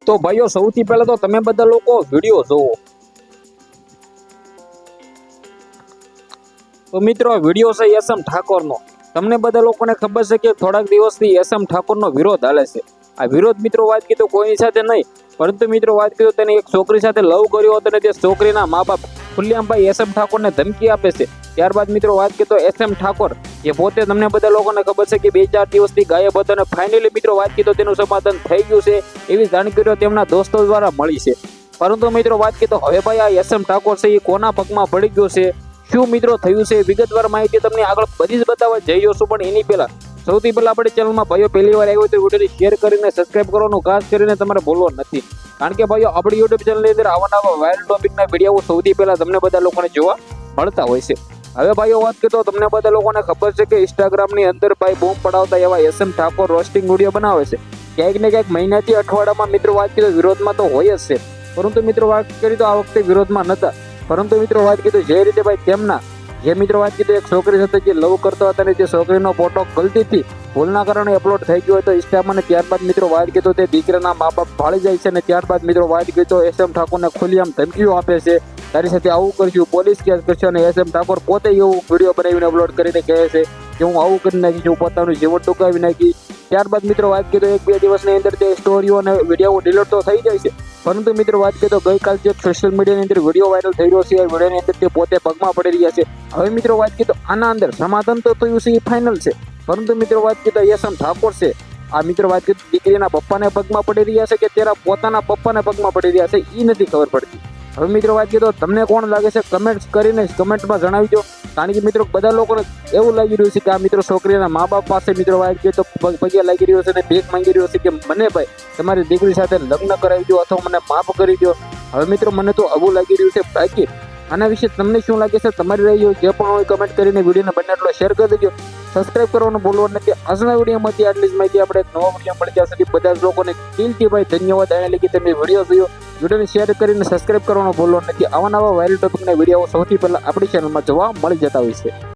તો ભાઈઓ સૌથી પહેલા તો તમે બધા લોકો વિડીયો જોવો। તો મિત્રો વિડીયો છે એસએમ ઠાકોરનો। તમને બધા લોકોને ખબર છે કે થોડાક દિવસથી એસએમ ઠાકોરનો વિરોધ હાલે છે। આ વિરોધ મિત્રો વાત કીધો કોઈની સાથે નહીં, પરંતુ મિત્રો વાત કીધો તેને એક છોકરી સાથે લવ કર્યો હતો અને તે છોકરીના મા બાપ ખુલ્લેઆમ એસએમ ઠાકોરને ધમકી આપે છે। ત્યારબાદ મિત્રો વાત કીધો એસએમ ઠાકોર જે પોતે તમને બધા લોકોને ખબર છે કે 2-4 દિવસથી ગાયબ હતો અને ફાઇનલી મિત્રો વાત કીધો તેનું સમાધાન થઈ ગયું છે એવી જાણકારીઓ તેમના દોસ્તો દ્વારા મળી છે। પરંતુ મિત્રો વાત કીધો હવે ભાઈ આ એસએમ ઠાકોર છે એ કોના પગમાં પડી ગયો છે, શું મિત્રો થયું છે, વિગતવાર માહિતી તમને આગળ બધી જ બતાવવા જઈ રહ્યો છું। પણ એની પહેલા સૌથી પહેલા આપણી ચેનલમાં ભાઈઓ પહેલી વાર આવ્યો તો વિડીયોને શેર કરીને સબસ્ક્રાઇબ કરવાનું ખાસ કરીને તમારે ભૂલવું નથી, કારણ કે ભાઈઓ આપણી યુટ્યુબ ચેનલની અંદર આવા વાયરલ ટોપિકના વિડીયો સૌથી પહેલા તમને બધા લોકોને જોવા મળતા હોય છે। હવે ભાઈઓ વાત કરીએ તો તમને બધા લોકોને ખબર છે કે ઇન્સ્ટાગ્રામની અંદર ભાઈ બૂમ પડાવતા એવા એસએમ ઠાકોર રોસ્ટિંગ વિડીયો બનાવે છે। ક્યાંક ને ક્યાંક મહિનાથી અઠવાડિયામાં મિત્રો વાત કરીએ વિરોધમાં તો હોય જ છે, પરંતુ મિત્રો વાત કરી તો આ વખતે વિરોધમાં નહોતા। પરંતુ મિત્રો વાત કીધું જે રીતે ભાઈ તેમના જે મિત્રો વાત કીધું એક છોકરી સાથે જે લવ કરતો હતા અને જે છોકરીનો ફોટો ગલતીથી ભૂલના કારણે અપલોડ થઈ ગયો હતો ઇન્સ્ટામાં, અને ત્યારબાદ મિત્રો વાત કીધું તે દીકરાના મા બાપ ભાળી જાય છે અને ત્યારબાદ મિત્રો વાત કીધું એસએમ ઠાકોરને ખુલ્લેઆમ ધમકીઓ આપે છે, તારી સાથે આવું કરશું, પોલીસ કેસ કરશે, અને એસએમ ઠાકોર પોતે એવું વિડીયો બનાવીને અપલોડ કરીને કહે છે કે હું આવું કરી નાખીશ, હું પોતાનું જીવન ટૂંકાવી નાખી। ત્યારબાદ મિત્રો વાત કીધું 1-2 દિવસની અંદર તે સ્ટોરીઓ અને વિડીયો ડિલીટ તો થઈ જાય છે, પરંતુ મિત્રો વાત કરીએ તો ગઈકાલ જે સોશિયલ મીડિયાની અંદર વિડીયો વાયરલ થઈ રહ્યો છે એ વિડીયોની અંદર તે પોતે પગમાં પડી રહ્યા છે। હવે મિત્રો વાત કરીએ તો આના અંદર સમાધાન તો થયું છે એ ફાઇનલ છે, પરંતુ મિત્રો વાત કરીએ તો એસએમ ઠાકોર છે આ મિત્રો વાત કરીએ દીકરીના પપ્પાને પગમાં પડી રહ્યા છે કે તેના પોતાના પપ્પાને પગમાં પડી રહ્યા છે એ નથી ખબર પડતી। હવે મિત્રો વાત કરીએ તો તમને કોણ લાગે છે કમેન્ટ કરીને કમેન્ટમાં જણાવજો, કારણ કે મિત્રો બધા લોકોને એવું લાગી રહ્યું છે કે આ મિત્રો છોકરીના મા બાપ પાસે મિત્રો વાત કરીએ તો પગે લાગી રહ્યો છે અને ભીખ માંગી રહ્યો છે કે મને ભાઈ તમારી દીકરી સાથે લગ્ન કરાવી દો અથવા મને માફ કરી દો। હવે મિત્રો મને તો આવું લાગી રહ્યું છે, બાકી આના વિશે તમને શું લાગે છે તમારી રહ્યો જે પણ હોય કમેન્ટ કરીને વિડીયોને બને એટલો શેર કરી દેજો, સબસ્ક્રાઇબ કરવાનું ભૂલવાનું નથી। આજના વિડીયોમાંથી આટલી જ માહિતી, આપણે એક નવો વિડીયો મળી ત્યાં સુધી બધા જ લોકોને દિલથી ભાઈ ધન્યવાદ। આને લગી તમે વિડીયો જોયો, વિડીયોને શેર કરીને સબસ્ક્રાઇબ કરવાનું ભૂલવાનું નથી। આવા નવા વાયરલ ટોપિકના વિડીયો સૌથી પહેલા આપણી ચેનલમાં જોવા મળી જતા હોય છે।